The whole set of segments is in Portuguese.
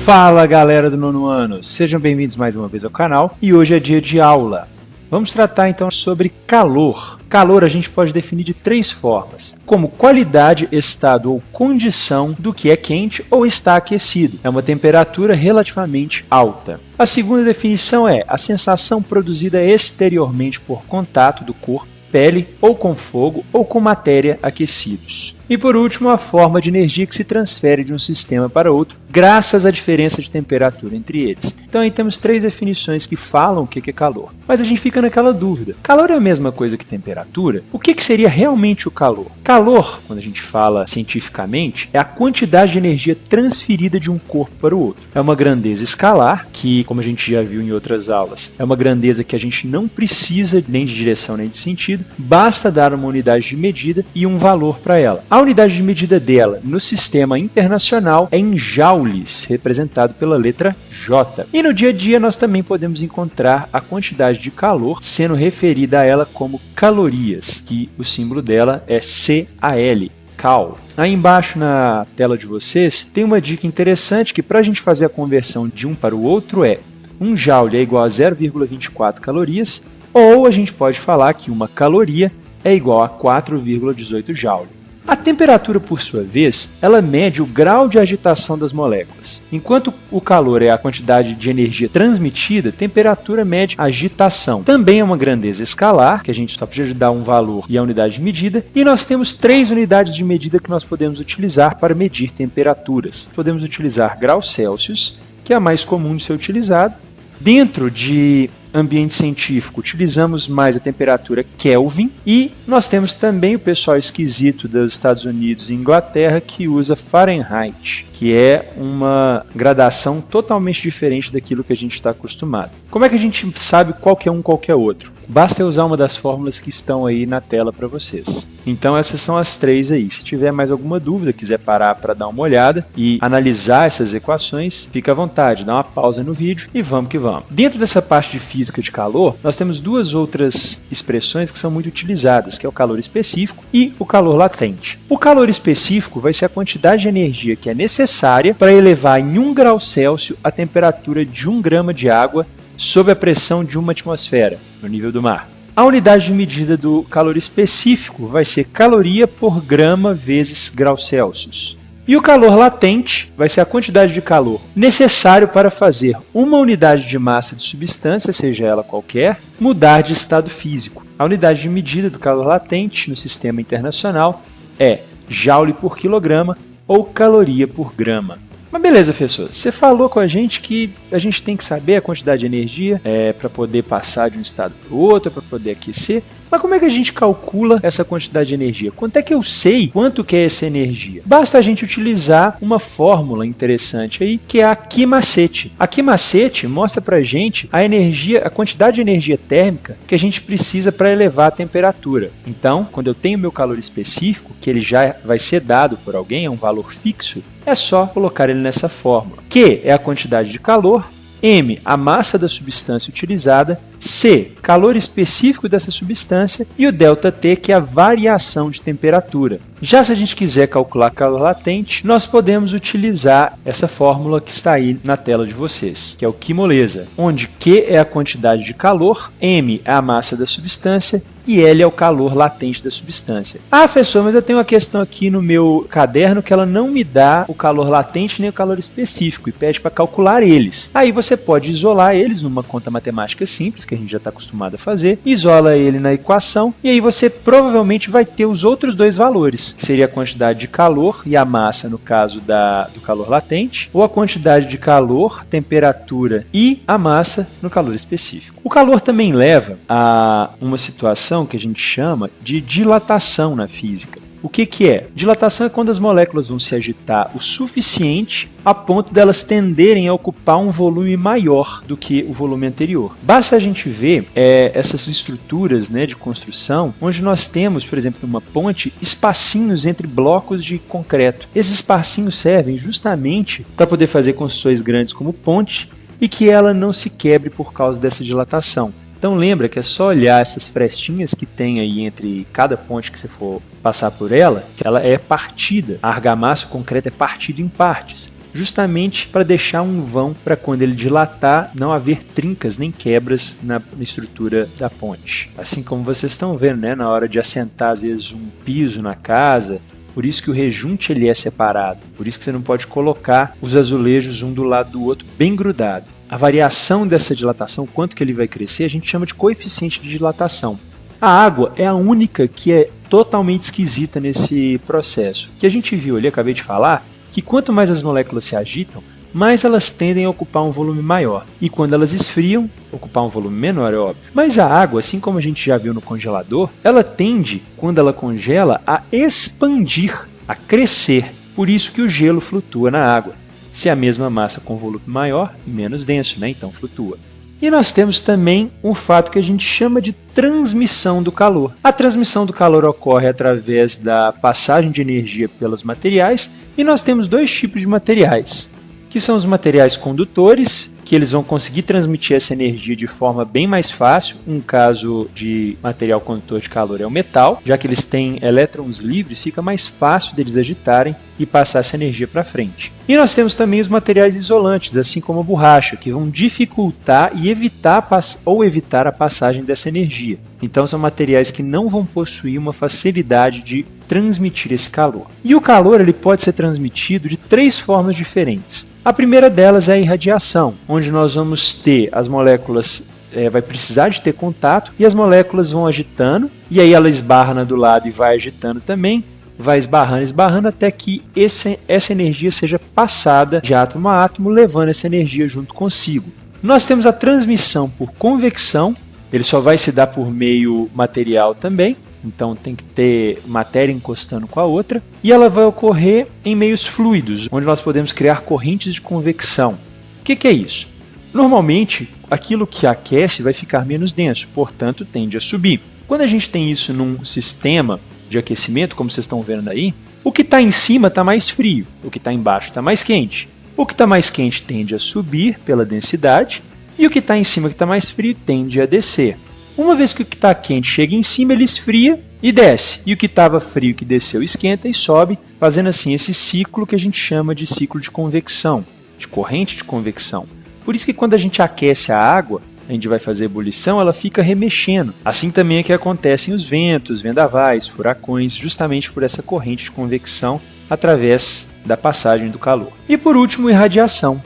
Fala galera do nono ano, sejam bem-vindos mais uma vez ao canal e hoje é dia de aula. Vamos tratar então sobre calor. Calor a gente pode definir de três formas, como qualidade, estado ou condição do que é quente ou está aquecido. É uma temperatura relativamente alta. A segunda definição é a sensação produzida exteriormente por contato do corpo, pele ou com fogo ou com matéria aquecidos. E por último, a forma de energia que se transfere de um sistema para outro, graças à diferença de temperatura entre eles. Então aí temos três definições que falam o que é calor. Mas a gente fica naquela dúvida. Calor é a mesma coisa que temperatura? O que seria realmente o calor? Calor, quando a gente fala cientificamente, é a quantidade de energia transferida de um corpo para o outro. É uma grandeza escalar, que, como a gente já viu em outras aulas, é uma grandeza que a gente não precisa nem de direção nem de sentido, basta dar uma unidade de medida e um valor para ela. A unidade de medida dela no sistema internacional é em joules, representado pela letra J. E no dia a dia nós também podemos encontrar a quantidade de calor sendo referida a ela como calorias, que o símbolo dela é CAL. Cal. Aí embaixo na tela de vocês tem uma dica interessante que para a gente fazer a conversão de um para o outro é 1 joule é igual a 0,24 calorias, ou a gente pode falar que uma caloria é igual a 4,18 joule. A temperatura, por sua vez, ela mede o grau de agitação das moléculas. Enquanto o calor é a quantidade de energia transmitida, a temperatura mede a agitação. Também é uma grandeza escalar, que a gente só precisa dar um valor e a unidade de medida. E nós temos três unidades de medida que nós podemos utilizar para medir temperaturas. Podemos utilizar graus Celsius, que é a mais comum de ser utilizado. Dentro de ambiente científico, utilizamos mais a temperatura Kelvin e nós temos também o pessoal esquisito dos Estados Unidos e Inglaterra que usa Fahrenheit, que é uma gradação totalmente diferente daquilo que a gente está acostumado. Como é que a gente sabe qual que é um e qual que é outro? Basta usar uma das fórmulas que estão aí na tela para vocês. Então essas são as três aí. Se tiver mais alguma dúvida, quiser parar para dar uma olhada e analisar essas equações, fica à vontade, dá uma pausa no vídeo e vamos que vamos. Dentro dessa parte de física de calor, nós temos duas outras expressões que são muito utilizadas, que é o calor específico e o calor latente. O calor específico vai ser a quantidade de energia que é necessária para elevar em 1 grau Celsius a temperatura de 1 grama de água sob a pressão de uma atmosfera, no nível do mar. A unidade de medida do calor específico vai ser caloria por grama vezes grau Celsius. E o calor latente vai ser a quantidade de calor necessário para fazer uma unidade de massa de substância, seja ela qualquer, mudar de estado físico. A unidade de medida do calor latente no sistema internacional é joule por quilograma ou caloria por grama. Mas beleza, professor, você falou com a gente que a gente tem que saber a quantidade de energia para poder passar de um estado para o outro, para poder aquecer. Mas como é que a gente calcula essa quantidade de energia? Quanto é que eu sei quanto que é essa energia? Basta a gente utilizar uma fórmula interessante aí, que é a Q-macete. A Q-macete mostra para a gente a quantidade de energia térmica que a gente precisa para elevar a temperatura. Então, quando eu tenho meu calor específico, que ele já vai ser dado por alguém, é um valor fixo, é só colocar ele nessa fórmula. Q é a quantidade de calor, M, a massa da substância utilizada, C, calor específico dessa substância e o ΔT, que é a variação de temperatura. Já se a gente quiser calcular calor latente, nós podemos utilizar essa fórmula que está aí na tela de vocês, que é o Q-moleza, onde Q é a quantidade de calor, M é a massa da substância e L é o calor latente da substância. Ah, professor, mas eu tenho uma questão aqui no meu caderno que ela não me dá o calor latente nem o calor específico e pede para calcular eles. Aí você pode isolar eles numa conta matemática simples, que a gente já está acostumado a fazer, isola ele na equação e aí você provavelmente vai ter os outros dois valores, que seria a quantidade de calor e a massa no caso do calor latente, ou a quantidade de calor, temperatura e a massa no calor específico. O calor também leva a uma situação que a gente chama de dilatação na física. O que é? Dilatação é quando as moléculas vão se agitar o suficiente a ponto delas tenderem a ocupar um volume maior do que o volume anterior. Basta a gente ver essas estruturas, né, de construção, onde nós temos, por exemplo, numa ponte, espacinhos entre blocos de concreto. Esses espacinhos servem justamente para poder fazer construções grandes como ponte e que ela não se quebre por causa dessa dilatação. Então lembra que é só olhar essas frestinhas que tem aí entre cada ponte que você for passar por ela, que ela é partida. A argamassa, o concreto, é partido em partes. justamente para deixar um vão para quando ele dilatar não haver trincas nem quebras na estrutura da ponte. Assim como vocês estão vendo, né, na hora de assentar às vezes um piso na casa, por isso que o rejunte ele é separado, por isso que você não pode colocar os azulejos um do lado do outro bem grudado. A variação dessa dilatação, quanto que ele vai crescer, a gente chama de coeficiente de dilatação. A água é a única que é totalmente esquisita nesse processo. O que a gente viu ali, acabei de falar, que quanto mais as moléculas se agitam, mais elas tendem a ocupar um volume maior. E quando elas esfriam, ocupar um volume menor, é óbvio. Mas a água, assim como a gente já viu no congelador, ela tende, quando ela congela, a expandir, a crescer. Por isso que o gelo flutua na água. Se é a mesma massa com volume maior, menos denso, né? Então flutua. E nós temos também um fato que a gente chama de transmissão do calor. A transmissão do calor ocorre através da passagem de energia pelos materiais, e nós temos dois tipos de materiais, que são os materiais condutores, que eles vão conseguir transmitir essa energia de forma bem mais fácil. Um caso de material condutor de calor é o metal, já que eles têm elétrons livres, fica mais fácil deles agitarem e passar essa energia para frente. E nós temos também os materiais isolantes, assim como a borracha, que vão dificultar e evitar a passagem dessa energia. Então são materiais que não vão possuir uma facilidade de transmitir esse calor. E o calor ele pode ser transmitido de três formas diferentes. A primeira delas é a irradiação, onde nós vamos ter as moléculas, vai precisar de ter contato, e as moléculas vão agitando, e aí ela esbarra do lado e vai agitando também, vai esbarrando até que essa energia seja passada de átomo a átomo, levando essa energia junto consigo. Nós temos a transmissão por convecção, ele só vai se dar por meio material também, então tem que ter matéria encostando com a outra, e ela vai ocorrer em meios fluidos, onde nós podemos criar correntes de convecção. O que é isso? Normalmente, aquilo que aquece vai ficar menos denso, portanto tende a subir. Quando a gente tem isso num sistema de aquecimento, como vocês estão vendo aí, o que está em cima está mais frio, o que está embaixo está mais quente. O que está mais quente tende a subir pela densidade, e o que está em cima, que está mais frio, tende a descer. Uma vez que o que está quente chega em cima, ele esfria e desce. E o que estava frio, que desceu, esquenta e sobe, fazendo assim esse ciclo que a gente chama de ciclo de convecção, de corrente de convecção. Por isso que quando a gente aquece a água, a gente vai fazer ebulição, ela fica remexendo. Assim também é que acontecem os ventos, vendavais, furacões, justamente por essa corrente de convecção através da passagem do calor. E por último, irradiação.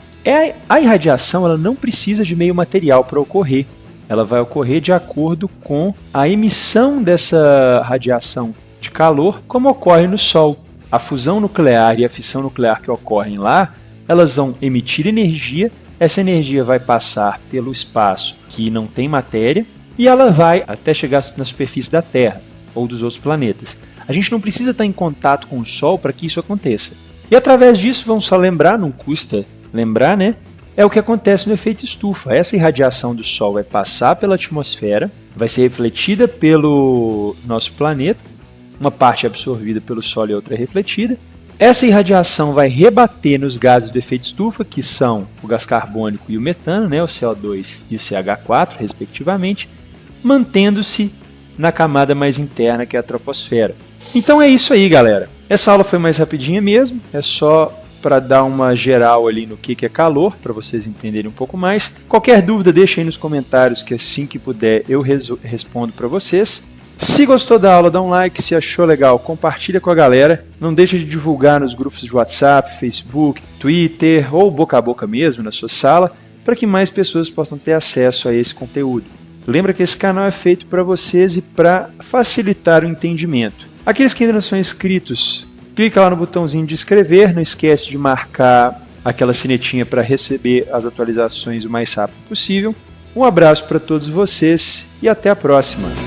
A irradiação ela não precisa de meio material para ocorrer. Ela vai ocorrer de acordo com a emissão dessa radiação de calor, como ocorre no Sol. A fusão nuclear e a fissão nuclear que ocorrem lá, elas vão emitir energia, essa energia vai passar pelo espaço que não tem matéria e ela vai até chegar na superfície da Terra ou dos outros planetas. A gente não precisa estar em contato com o Sol para que isso aconteça. E através disso, vamos só lembrar, não custa lembrar, né? É o que acontece no efeito estufa. Essa irradiação do Sol vai passar pela atmosfera, vai ser refletida pelo nosso planeta, uma parte é absorvida pelo Sol e outra é refletida. Essa irradiação vai rebater nos gases do efeito estufa, que são o gás carbônico e o metano, né, o CO2 e o CH4, respectivamente, mantendo-se na camada mais interna, que é a troposfera. Então é isso aí, galera. Essa aula foi mais rapidinha mesmo, é só para dar uma geral ali no que é calor, para vocês entenderem um pouco mais. Qualquer dúvida, deixa aí nos comentários, que assim que puder eu respondo para vocês. Se gostou da aula, dá um like, se achou legal, compartilha com a galera. Não deixa de divulgar nos grupos de WhatsApp, Facebook, Twitter ou boca a boca mesmo na sua sala, para que mais pessoas possam ter acesso a esse conteúdo. Lembra que esse canal é feito para vocês e para facilitar o entendimento. Aqueles que ainda não são inscritos, clica lá no botãozinho de inscrever, não esquece de marcar aquela sinetinha para receber as atualizações o mais rápido possível. Um abraço para todos vocês e até a próxima!